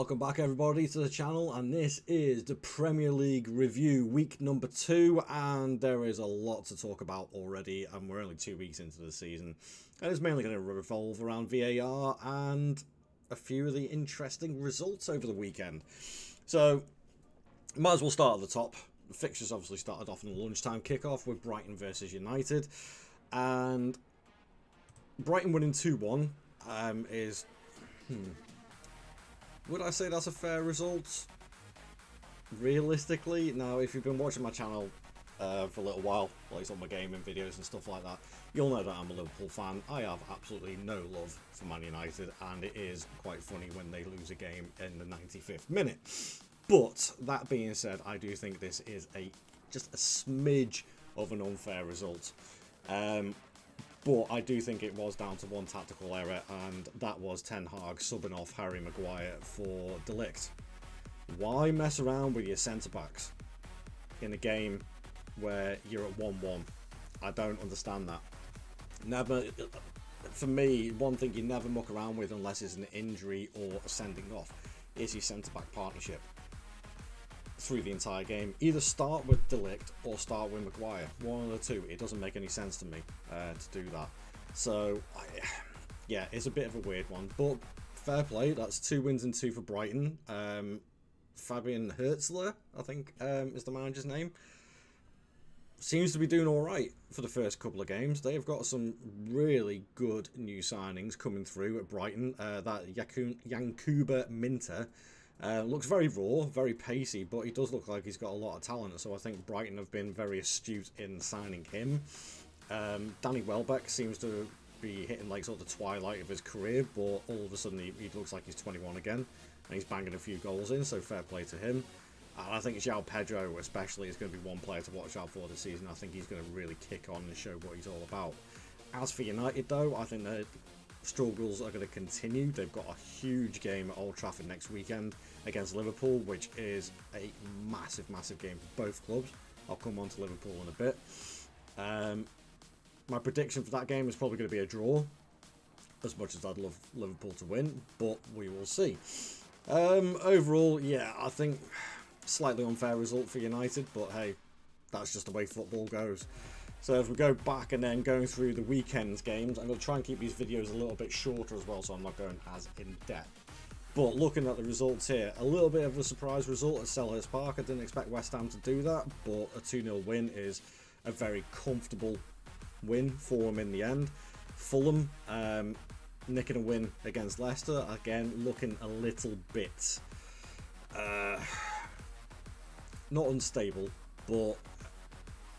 Welcome back everybody to the channel, and this is the Premier League review, week number 2, and there is a lot to talk about already, and we're only 2 weeks into the season, and it's mainly going to revolve around VAR and a few of the interesting results over the weekend. So, might as well start at the top. The fixtures obviously started off in the lunchtime kickoff with Brighton versus United, and Brighton winning 2-1 is... Would I say that's a fair result? Realistically, now if you've been watching my channel for a little while, like on my gaming videos and stuff like that, you'll know that I'm a Liverpool fan. I have absolutely no love for Man United, and it is quite funny when they lose a game in the 95th minute. But that being said, I do think this is just a smidge of an unfair result. But I do think it was down to one tactical error, and that was Ten Hag subbing off Harry Maguire for De Ligt. Why mess around with your centre-backs in a game where you're at 1-1? I don't understand that. Never, for me, one thing you never muck around with unless it's an injury or a sending off is your centre-back partnership through the entire game. Either start with De Ligt or start with Maguire. One of the two. It doesn't make any sense to me to do that. So, yeah, it's a bit of a weird one. But fair play. That's 2 wins and 2 for Brighton. Fabian Hertzler, I think, is the manager's name. Seems to be doing all right for the first couple of games. They've got some really good new signings coming through at Brighton. That Yankuba Minter looks very raw, very pacey, but he does look like he's got a lot of talent. So I think Brighton have been very astute in signing him. Danny Welbeck seems to be hitting like sort of the twilight of his career, but all of a sudden he looks like he's 21 again, and he's banging a few goals in, so fair play to him. And I think João Pedro especially is going to be one player to watch out for this season. I think he's going to really kick on and show what he's all about. As for United though, I think their struggles are going to continue. They've got a huge game at Old Trafford next weekend against Liverpool, which is a massive game for both clubs. I'll come on to Liverpool in a bit. My prediction for that game is probably going to be a draw, as much as I'd love Liverpool to win, but we will see. Overall, yeah, I think slightly unfair result for United, but hey, that's just the way football goes. So if we go back and then going through the weekend's games, I'm going to try and keep these videos a little bit shorter as well, so I'm not going as in depth. But looking at the results here, a little bit of a surprise result at Selhurst Park. I didn't expect West Ham to do that, but a 2-0 win is a very comfortable win for them in the end. Fulham nicking a win against Leicester, again looking a little bit not unstable, but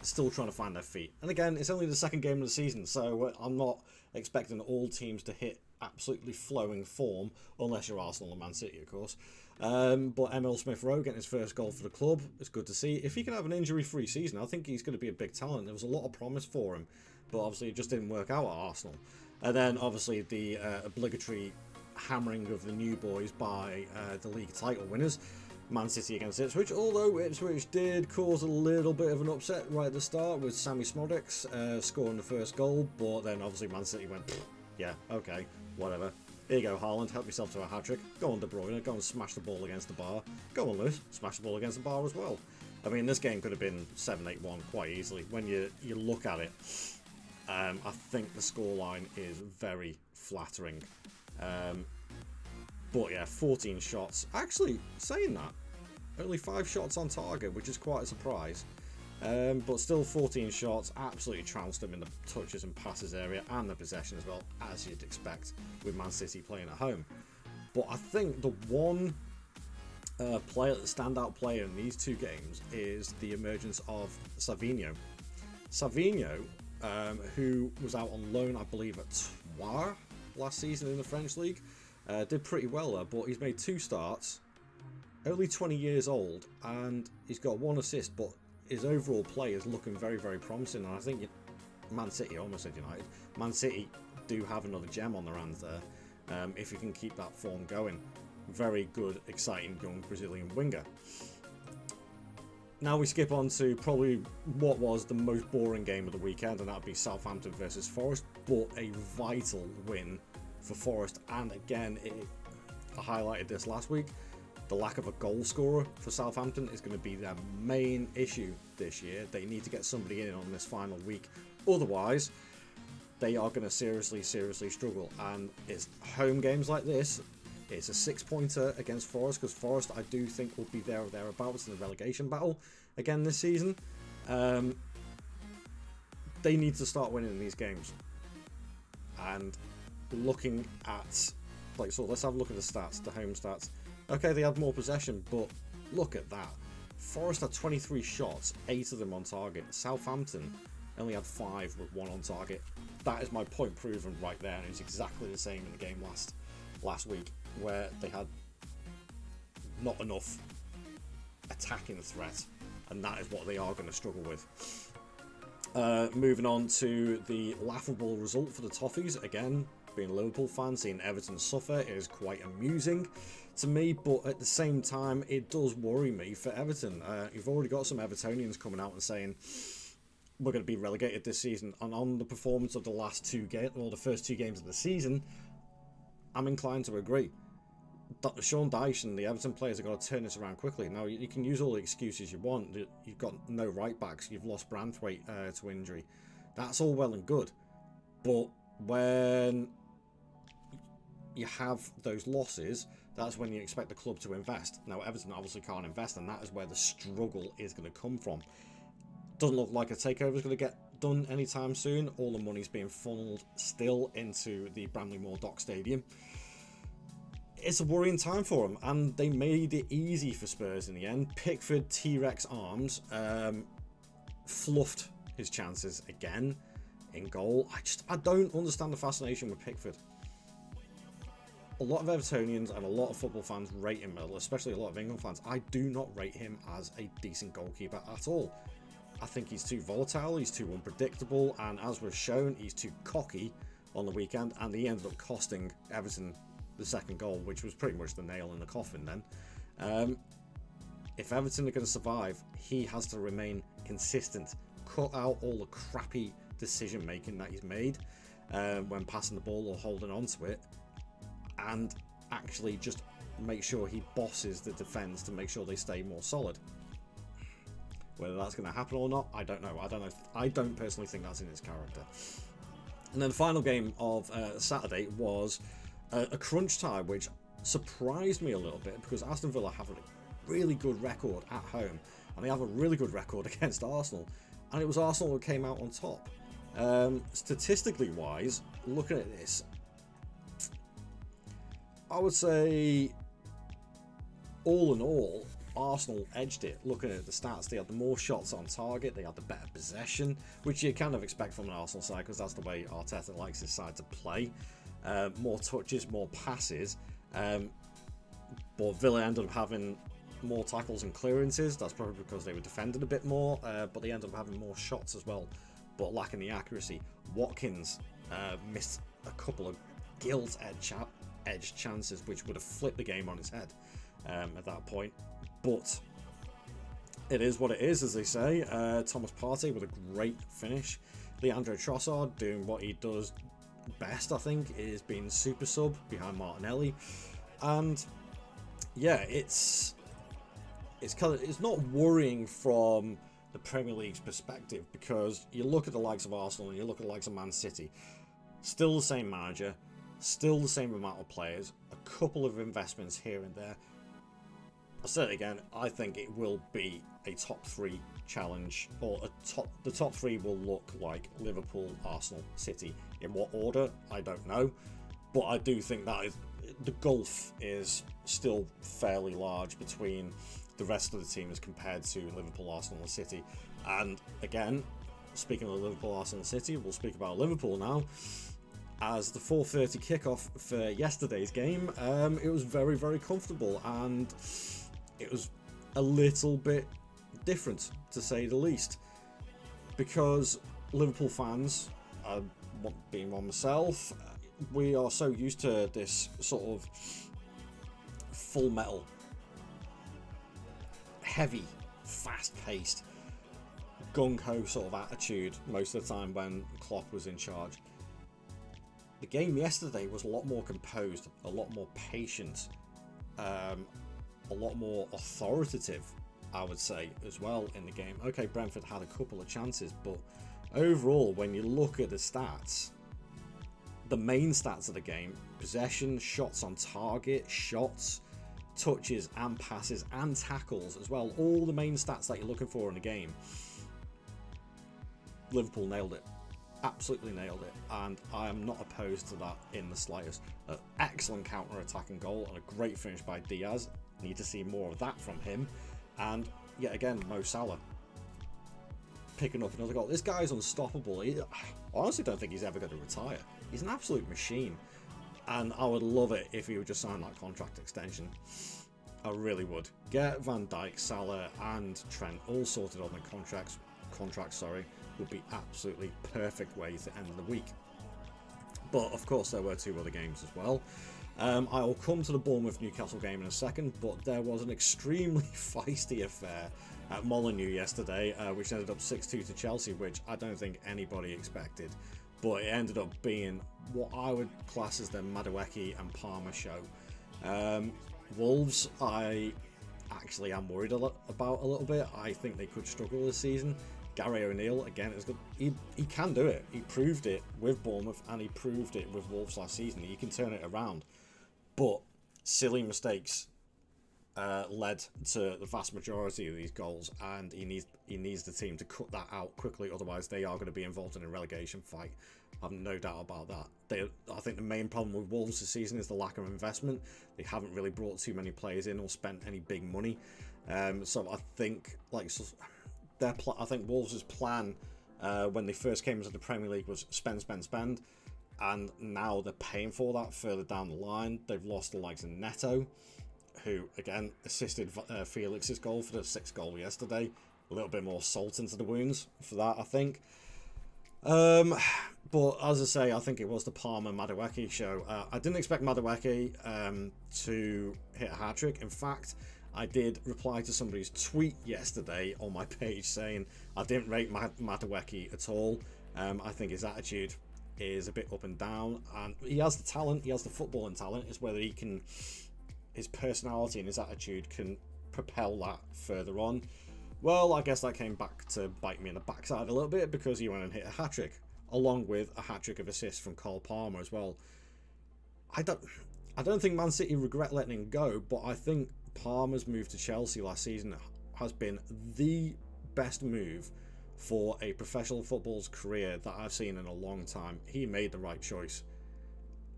still trying to find their feet. And again, it's only the second game of the season, so I'm not expecting all teams to hit absolutely flowing form, unless you're Arsenal and Man City, of course. But Emil Smith-Rowe getting his first goal for the club, it's good to see. If he can have an injury-free season, I think he's going to be a big talent. There was a lot of promise for him, but obviously it just didn't work out at Arsenal. And then obviously the obligatory hammering of the new boys by the league title winners, Man City against Ipswich, although Ipswich did cause a little bit of an upset right at the start with Sammy Smodics scoring the first goal, but then obviously Man City went, yeah, okay, whatever. Here you go, Haaland, help yourself to a hat-trick. Go on, De Bruyne, go and smash the ball against the bar. Go on, Lewis, smash the ball against the bar as well. I mean, this game could have been 7-8-1 quite easily. When you look at it, I think the scoreline is very flattering. But yeah, 14 shots. Actually, saying that, only 5 shots on target, which is quite a surprise. But still 14 shots, absolutely trounced them in the touches and passes area and the possession as well, as you'd expect with Man City playing at home. But I think the one the standout player in these 2 games is the emergence of Savinho. Savinho, who was out on loan, I believe, at Troyes last season in the French League, did pretty well there, but he's made 2 starts, only 20 years old, and he's got 1 assist, but his overall play is looking very promising. And I think Man City, almost said United, Man City do have another gem on their hands there, if you can keep that form going. Very good, exciting young Brazilian winger. Now we skip on to probably what was the most boring game of the weekend, and that would be Southampton versus Forest, but a vital win for Forest. And again, I highlighted this last week, The lack of a goal scorer for Southampton is going to be their main issue this year. They need to get somebody in on this final week. Otherwise, they are going to seriously struggle. And it's home games like this. It's a 6-pointer against Forest, because Forest, I do think, will be there or thereabouts in the relegation battle again this season. They need to start winning these games. And looking at, like, so let's have a look at the stats, the home stats. Okay, they had more possession, but look at that. Forest had 23 shots, 8 of them on target. Southampton only had 5 with 1 on target. That is my point proven right there, and it's exactly the same in the game last week, where they had not enough attacking threat, and that is what they are going to struggle with. Moving on to the laughable result for the Toffees. Again, being a Liverpool fan, seeing Everton suffer is quite amusing to me, but at the same time, it does worry me for Everton. You've already got some Evertonians coming out and saying we're going to be relegated this season, and on the performance of the last 2 games, or the first 2 games of the season, I'm inclined to agree. Sean Dyche and the Everton players are going to turn this around quickly. Now, you can use all the excuses you want. You've got no right backs. You've lost Branthwaite to injury. That's all well and good. But when you have those losses, that's when you expect the club to invest. Now, Everton obviously can't invest, and that is where the struggle is going to come from. Doesn't look like a takeover is going to get done anytime soon. All the money's being funneled still into the Bramley-Moore Dock Stadium. It's a worrying time for them, and they made it easy for Spurs in the end. Pickford, T-Rex arms, fluffed his chances again in goal. I don't understand the fascination with Pickford. A lot of Evertonians and a lot of football fans rate him, especially a lot of England fans. I do not rate him as a decent goalkeeper at all. I think he's too volatile, he's too unpredictable, and as was shown, he's too cocky on the weekend, and he ended up costing Everton the second goal, which was pretty much the nail in the coffin then. If Everton are going to survive, he has to remain consistent. Cut out all the crappy decision making that he's made when passing the ball or holding on to it, and actually just make sure he bosses the defence to make sure they stay more solid. Whether that's going to happen or not, I don't know. I don't personally think that's in his character. And then the final game of Saturday was a crunch time, which surprised me a little bit, because Aston Villa have a really good record at home, and they have a really good record against Arsenal, and it was Arsenal who came out on top. Statistically wise, looking at this, I would say all in all, Arsenal edged it. Looking at the stats, they had the more shots on target, they had the better possession, which you kind of expect from an Arsenal side, because that's the way Arteta likes his side to play. More touches, more passes, but Villa ended up having more tackles and clearances. That's probably because they were defended a bit more, but they ended up having more shots as well, but lacking the accuracy. Watkins missed a couple of gilt-edged chances, which would have flipped the game on its head at that point. But it is what it is, as they say. Thomas Partey with a great finish. Leandro Trossard doing what he does best, I think, is being super sub behind Martinelli. And yeah, it's not worrying from the Premier League's perspective, because you look at the likes of Arsenal and you look at the likes of Man City, still the same manager, still the same amount of players, a couple of investments here and there. I'll say it again, I think it will be a top 3 challenge, or the top 3 will look like Liverpool, Arsenal, City. In what order, I don't know, but I do think that the gulf is still fairly large between the rest of the teams compared to Liverpool, Arsenal and City. And again, speaking of Liverpool, Arsenal and City, we'll speak about Liverpool now. As the 4:30 kickoff for yesterday's game, it was very, very comfortable, and it was a little bit different, to say the least, because Liverpool fans, being one myself, we are so used to this sort of full metal, heavy, fast-paced, gung-ho sort of attitude most of the time when Klopp was in charge. The game yesterday was a lot more composed, a lot more patient, a lot more authoritative, I would say, as well in the game. Okay, Brentford had a couple of chances, but overall, when you look at the stats, the main stats of the game, possession, shots on target, shots, touches and passes and tackles as well, all the main stats that you're looking for in the game, Liverpool nailed it. Absolutely nailed it, and I am not opposed to that in the slightest. An excellent counter-attacking goal and a great finish by Diaz. Need to see more of that from him. And yet again, Mo Salah picking up another goal. This guy's unstoppable. I honestly don't think he's ever going to retire. He's an absolute machine, and I would love it if he would just sign that contract extension. I really would. Get Van Dijk, Salah and Trent all sorted on the contracts, would be absolutely perfect way to end the week. But of course there were two other games as well. I will come to the Bournemouth Newcastle game in a second, but there was an extremely feisty affair at Molineux yesterday, which ended up 6-2 to Chelsea, which I don't think anybody expected. But it ended up being what I would class as the Madueke and Palmer show. Wolves, I actually am worried about a little bit. I think they could struggle this season. Gary O'Neill, again, is good. He can do it. He proved it with Bournemouth and he proved it with Wolves last season. He can turn it around. But silly mistakes led to the vast majority of these goals, and he needs the team to cut that out quickly, otherwise they are going to be involved in a relegation fight. I have no doubt about that. I think the main problem with Wolves this season is the lack of investment. They haven't really brought too many players in or spent any big money. So I think I think Wolves' plan when they first came into the Premier League was spend, and now they're paying for that further down the line. They've lost the likes of Neto, who again assisted Felix's goal for the 6th goal yesterday. A little bit more salt into the wounds for that, I think. But as I say, I think it was the Palmer Madueke show. I didn't expect Madueke to hit a hat-trick. In fact, I did reply to somebody's tweet yesterday on my page saying I didn't rate Madueke at all. I think his attitude is a bit up and down, and he has the talent, he has the footballing talent. It's whether his personality and his attitude can propel that further on. Well, I guess that came back to bite me in the backside a little bit, because he went and hit a hat-trick, along with a hat-trick of assists from Cole Palmer as well. I don't think Man City regret letting him go, but I think Palmer's move to Chelsea last season has been the best move for a professional football's career that I've seen in a long time. He made the right choice,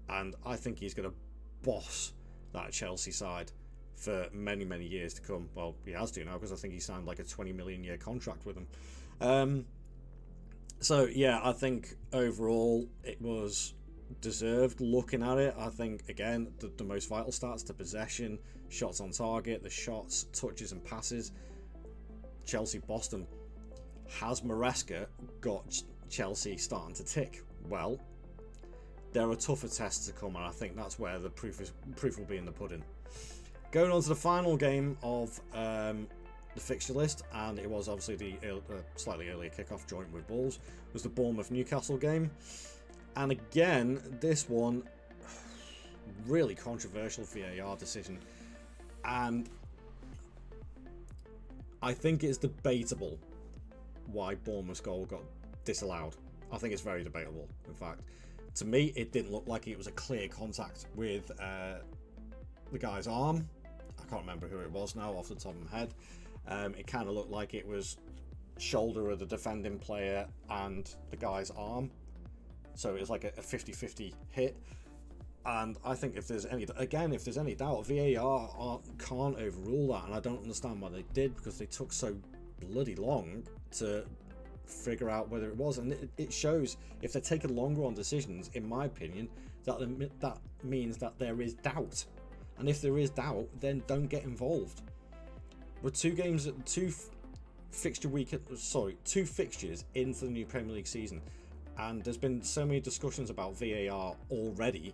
and I think he's going to boss that Chelsea side for many, many years to come. Well, he has to now, because I think he signed like a 20 million year contract with them. So yeah, I think overall it was deserved looking at it. I think again the most vital stats, the possession, shots on target, the shots, touches and passes, Chelsea bossed them. Has Maresca got Chelsea starting to tick? Well, there are tougher tests to come, and I think that's where the proof will be in the pudding. Going on to the final game of the fixture list, and it was obviously the slightly earlier kickoff joint with Bulls, was the Bournemouth Newcastle game. And again, this one, really controversial VAR decision, and I think it's debatable why Bournemouth's goal got disallowed. I think it's very debatable, in fact. To me, it didn't look like it was a clear contact with the guy's arm. I can't remember who it was now off the top of my head. It kind of looked like it was shoulder of the defending player and the guy's arm. So it was like a 50-50 hit. And I think if there's any doubt, VAR can't overrule that. And I don't understand why they did, because they took so bloody long to figure out whether it was. And it shows, if they're taking longer on decisions, in my opinion, that means that there is doubt. And if there is doubt, then don't get involved. We're two fixtures into the new Premier League season, and there's been so many discussions about VAR already,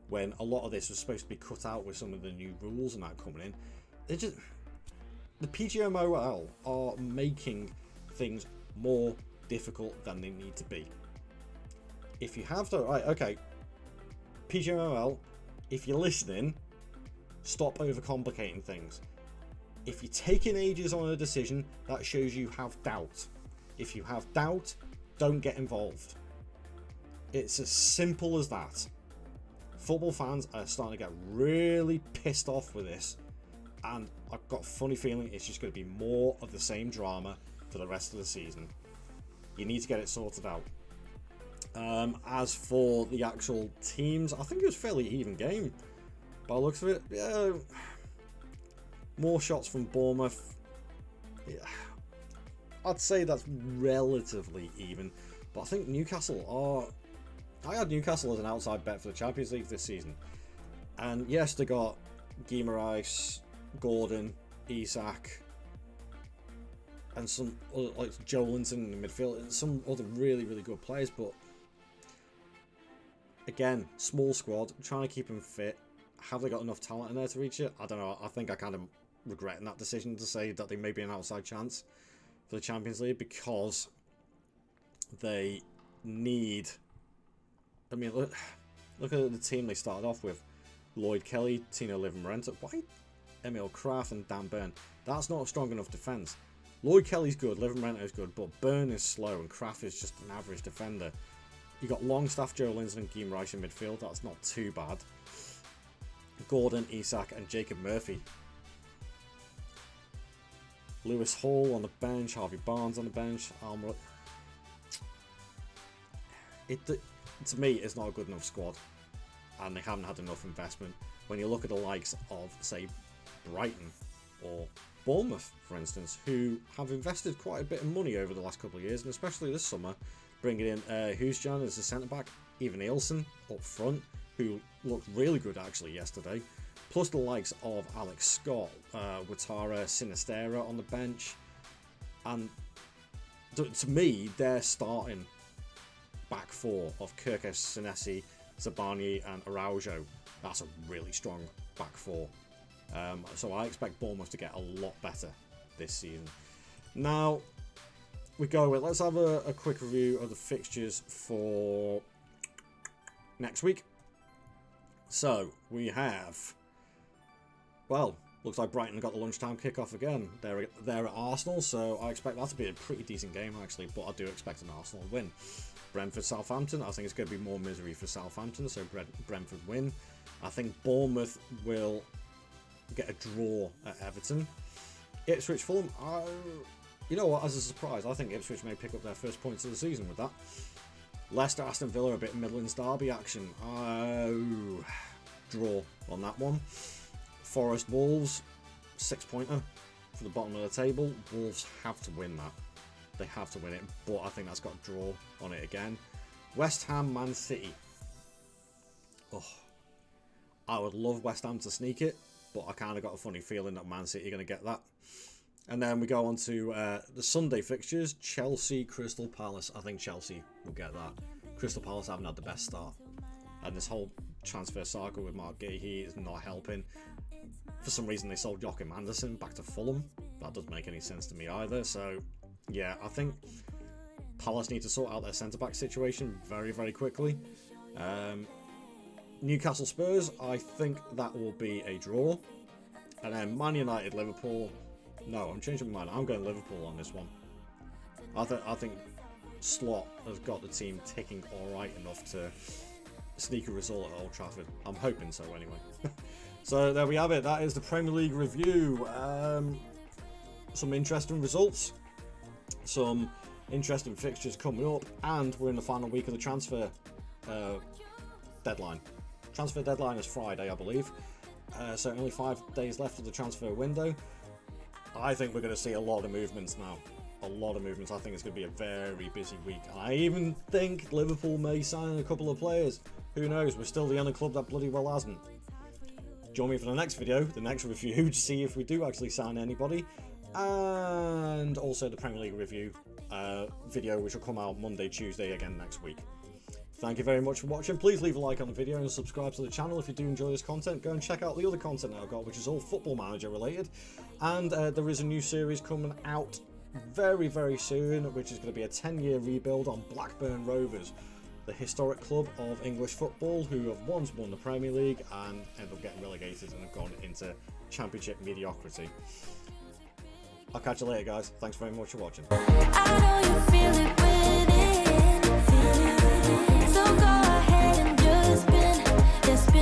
when a lot of this was supposed to be cut out with some of the new rules and that coming in. The PGMOL are making things more difficult than they need to be. If you have to, right, okay, PGMOL, if you're listening, stop overcomplicating things. If you're taking ages on a decision, that shows you have doubt. If you have doubt, don't get involved. It's as simple as that. Football fans are starting to get really pissed off with this, and I've got a funny feeling it's just going to be more of the same drama for the rest of the season. You need to get it sorted out. As for the actual teams, I think it was a fairly even game by the looks of it. Yeah, more shots from Bournemouth. Yeah, I'd say that's relatively even, but I think Newcastle are... I had Newcastle as an outside bet for the Champions League this season. And yes, they got Guimaraes, Gordon, Isak, and some other, like Joe Linton in the midfield, and some other really, really good players. But again, small squad, trying to keep them fit. Have they got enough talent in there to reach it? I don't know. I think I kind of regretting that decision to say that they may be an outside chance for the Champions League, because they need... I mean, look at the team they started off with. Lloyd Kelly, Tino Livermorenta, why? Emil Kraft and Dan Burn. That's not a strong enough defence. Lloyd Kelly's good, Livermorenta is good, but Burn is slow and Kraft is just an average defender. You got Longstaff, Joe Linton and Guimaraes in midfield. That's not too bad. Gordon, Isak and Jacob Murphy. Lewis Hall on the bench, Harvey Barnes on the bench. To me, it's not a good enough squad, and they haven't had enough investment. When you look at the likes of, say, Brighton or Bournemouth, for instance, who have invested quite a bit of money over the last couple of years, and especially this summer, bringing in Huijsen as a centre-back, even Nielsen up front, who looked really good actually yesterday, plus the likes of Alex Scott, Ouattara, Sinistera on the bench, and to me, they're starting back four of Kirkes, Senesi, Zabani and Araujo. That's a really strong back four. So I expect Bournemouth to get a lot better this season. Now, we go with, let's have a quick review of the fixtures for next week. So, we have, well, looks like Brighton got the lunchtime kickoff again. They're at Arsenal, so I expect that to be a pretty decent game actually, but I do expect an Arsenal win. Brentford, Southampton, I think it's going to be more misery for Southampton, so Brentford win. I think Bournemouth will get a draw at Everton. Ipswich, Fulham, you know what, as a surprise, I think Ipswich may pick up their first points of the season with that. Leicester, Aston Villa, a bit of Midlands derby action. Draw on that one. Forest, Wolves, 6-pointer for the bottom of the table. Wolves have to win that. They have to win it, but I think that's got a draw on it again. West Ham, Man City. Oh, I would love West Ham to sneak it, but I kind of got a funny feeling that Man City are going to get that. And then we go on to the Sunday fixtures. Chelsea, Crystal Palace. I think Chelsea will get that. Crystal Palace haven't had the best start. And this whole transfer saga with Mark Gahey is not helping. For some reason, they sold Joachim Andersen back to Fulham. That doesn't make any sense to me either. So, yeah, I think Palace need to sort out their centre-back situation very, very quickly. Newcastle Spurs, I think that will be a draw. And then Man United Liverpool. No, I'm changing my mind. I'm going Liverpool on this one. I think Slot has got the team ticking alright enough to sneak a result at Old Trafford. I'm hoping so anyway. So there we have it. That is the Premier League review. Some interesting results. Some interesting fixtures coming up. And we're in the final week of the transfer deadline. Transfer deadline is Friday, I believe. So only 5 days left of the transfer window. I think we're going to see a lot of movements now. A lot of movements. I think it's going to be a very busy week. I even think Liverpool may sign a couple of players. Who knows? We're still the only club that bloody well hasn't. Join me for the next video, the next review, to see if we do actually sign anybody. And also the Premier League review video, which will come out Monday, Tuesday again next week. Thank you very much for watching. Please leave a like on the video and subscribe to the channel if you do enjoy this content. Go and check out the other content that I've got, which is all Football Manager related. And there is a new series coming out very, very soon, which is going to be a 10-year rebuild on Blackburn Rovers. the historic club of English football who have once won the Premier League and ended up getting relegated and have gone into Championship mediocrity. I'll catch you later, guys. Thanks very much for watching.